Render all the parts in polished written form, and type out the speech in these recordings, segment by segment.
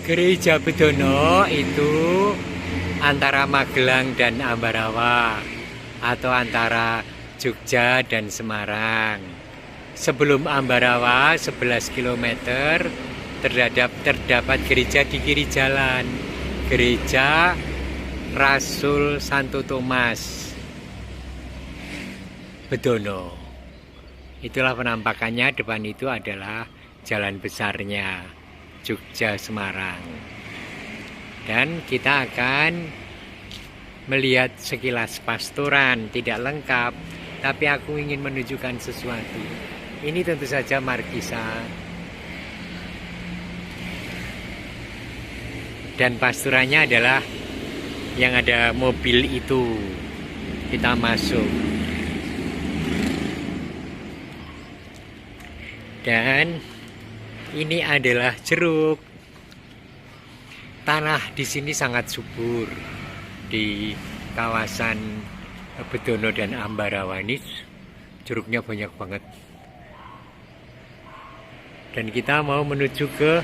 Gereja Bedono itu antara Magelang dan Ambarawa atau antara Jogja dan Semarang. Sebelum Ambarawa 11 km terdapat gereja di kiri jalan, Gereja Rasul Santo Thomas Bedono. Itulah penampakannya. Depan itu adalah jalan besarnya Jogja Semarang. Dan kita akan melihat sekilas pastoran, tidak lengkap, tapi aku ingin menunjukkan sesuatu. Ini tentu saja markisa. Dan pastorannya adalah yang ada mobil itu. Kita masuk. Dan ini adalah jeruk. Tanah di sini sangat subur. Di kawasan Bedono dan Ambarawa ini jeruknya banyak banget. Dan kita mau menuju ke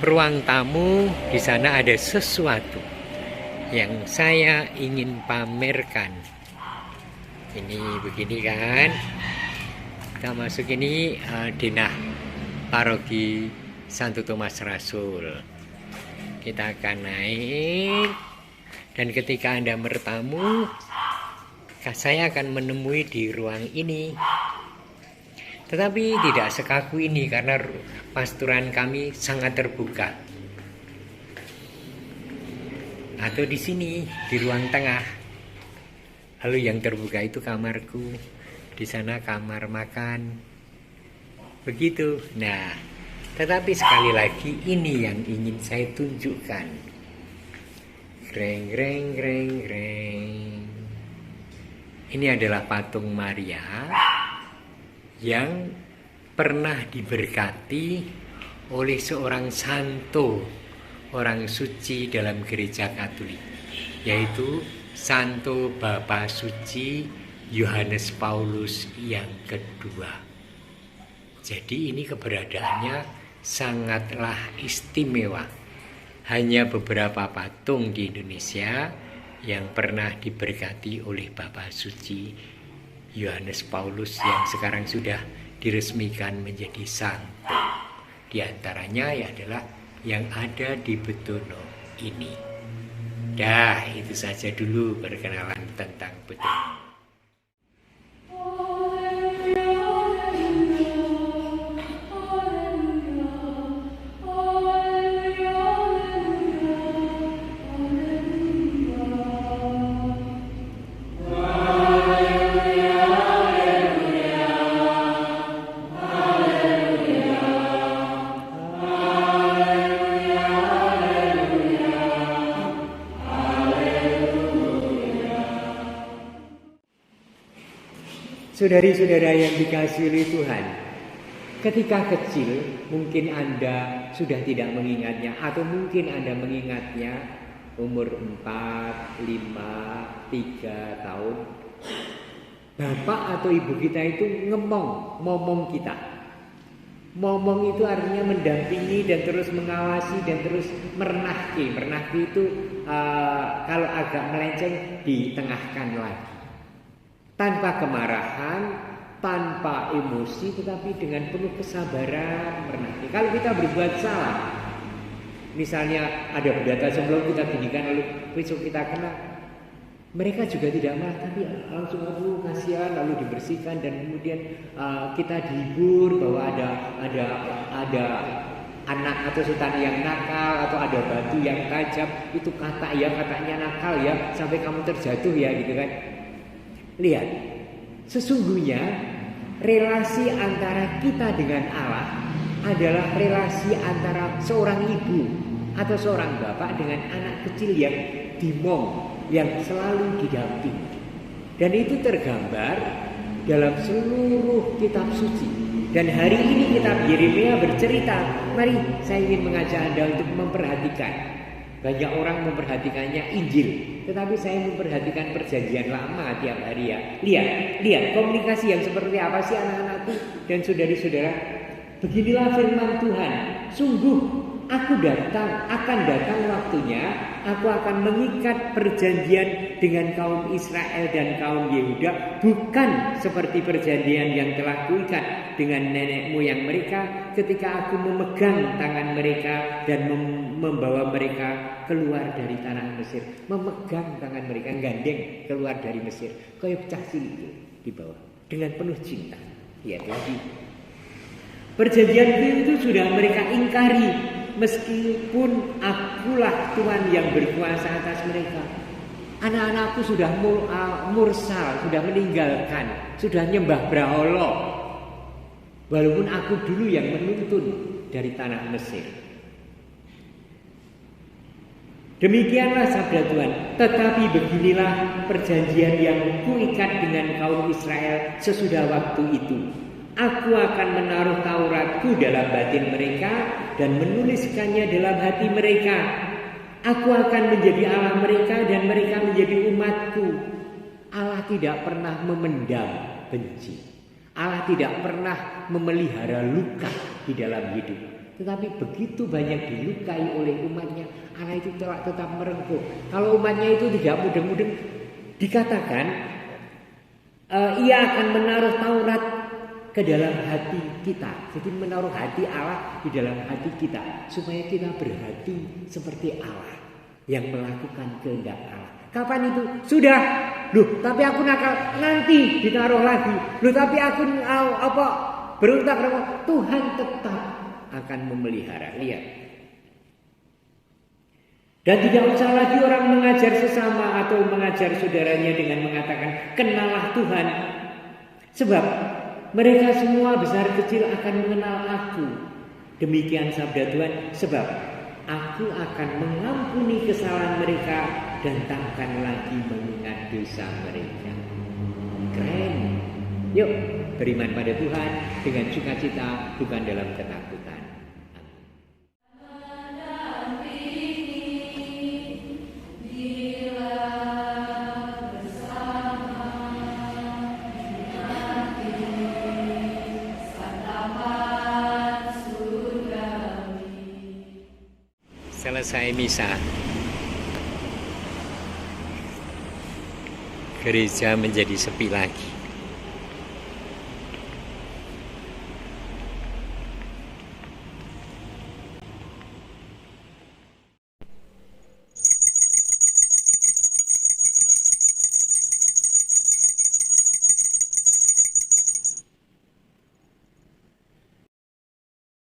ruang tamu. Di sana ada sesuatu yang saya ingin pamerkan. Ini begini kan. Kita masuk ini denah paroki Santo Thomas Rasul. Kita akan naik, dan ketika Anda bertamu, saya akan menemui di ruang ini. Tetapi tidak sekaku ini karena pastoran kami sangat terbuka. Atau di sini di ruang tengah. Lalu yang terbuka itu kamarku. Di sana kamar makan. Begitu. Nah, tetapi sekali lagi ini yang ingin saya tunjukkan. Greng greng greng greng. Ini adalah patung Maria yang pernah diberkati oleh seorang santo, orang suci dalam gereja Katolik, yaitu Santo Bapa Suci Yohanes Paulus yang kedua. Jadi ini keberadaannya sangatlah istimewa. Hanya beberapa patung di Indonesia yang pernah diberkati oleh Bapa Suci Yohanes Paulus yang sekarang sudah diresmikan menjadi santo. Di antaranya adalah yang ada di Bedono ini. Dah, itu saja dulu perkenalan tentang Bedono. Saudari-saudara yang dikasihi oleh Tuhan, ketika kecil mungkin Anda sudah tidak mengingatnya, atau mungkin Anda mengingatnya umur 4, 5, 3 tahun. Bapak atau ibu kita itu momong kita. Momong itu artinya mendampingi dan terus mengawasi dan terus merenahki. Merenahki itu kalau agak melenceng ditengahkan lagi. Tanpa kemarahan, tanpa emosi, tetapi dengan penuh kesabaran merenahki. Kalau kita berbuat salah, misalnya ada pendeta sebelum kita ginikan lalu besok kita kena, mereka juga tidak marah, tapi langsung kasihan, lalu dibersihkan, dan kemudian kita dihibur bahwa ada anak atau sultan yang nakal, atau ada batu yang tajam, itu katanya nakal ya, sampai kamu terjatuh ya, gitu kan. Lihat, sesungguhnya relasi antara kita dengan Allah adalah relasi antara seorang ibu atau seorang bapak dengan anak kecil yang dimong, yang selalu didampingi. Dan itu tergambar dalam seluruh kitab suci. Dan hari ini kitab Yeremia bercerita, mari saya ingin mengajak Anda untuk memperhatikan. Banyak orang memperhatikannya Injil, tetapi saya memperhatikan perjanjian lama tiap hari ya. Lihat komunikasi yang seperti apa sih anak-anakku dan saudari-saudara. Beginilah firman Tuhan. Sungguh akan datang waktunya, aku akan mengikat perjanjian dengan kaum Israel dan kaum Yehuda, bukan seperti perjanjian yang telah kuikat dengan nenek moyang mereka ketika aku memegang tangan mereka dan membawa mereka keluar dari tanah Mesir. Memegang tangan mereka, gandeng keluar dari Mesir, kayak pecah cilik di bawah dengan penuh cinta. Lihat lagi, perjanjian itu sudah mereka ingkari. Meskipun akulah Tuhan yang berkuasa atas mereka. Anak-anakku sudah mursal, sudah meninggalkan, sudah nyembah berhala. Walaupun aku dulu yang menuntun dari tanah Mesir. Demikianlah sabda Tuhan. Tetapi beginilah perjanjian yang kuikat dengan kaum Israel sesudah waktu itu. Aku akan menaruh Tauratku dalam batin mereka dan menuliskannya dalam hati mereka. Aku akan menjadi Allah mereka dan mereka menjadi umatku. Allah tidak pernah memendam benci. Allah tidak pernah memelihara luka di dalam hidup. Tetapi begitu banyak dilukai oleh umatnya, Allah itu tetap merengkuh. Kalau umatnya itu tidak mudeng-mudeng, dikatakan ia akan menaruh Taurat ke dalam hati kita. Jadi menaruh hati Allah di dalam hati kita, supaya kita berhati seperti Allah yang melakukan kehendak Allah. Kapan itu? Sudah. Loh, tapi aku nakal, nanti ditaruh lagi. Loh, tapi aku berontak. Tuhan tetap akan memelihara. Lihat. Dan tidak usah lagi orang mengajar sesama atau mengajar saudaranya dengan mengatakan, "Kenalah Tuhan." Sebab mereka semua besar kecil akan mengenal aku. Demikian sabda Tuhan. Sebab aku akan mengampuni kesalahan mereka dan takkan lagi mengingat dosa mereka. Keren. Yuk beriman pada Tuhan dengan sukacita, bukan dalam ketakutan. Selesai misa, gereja menjadi sepi lagi.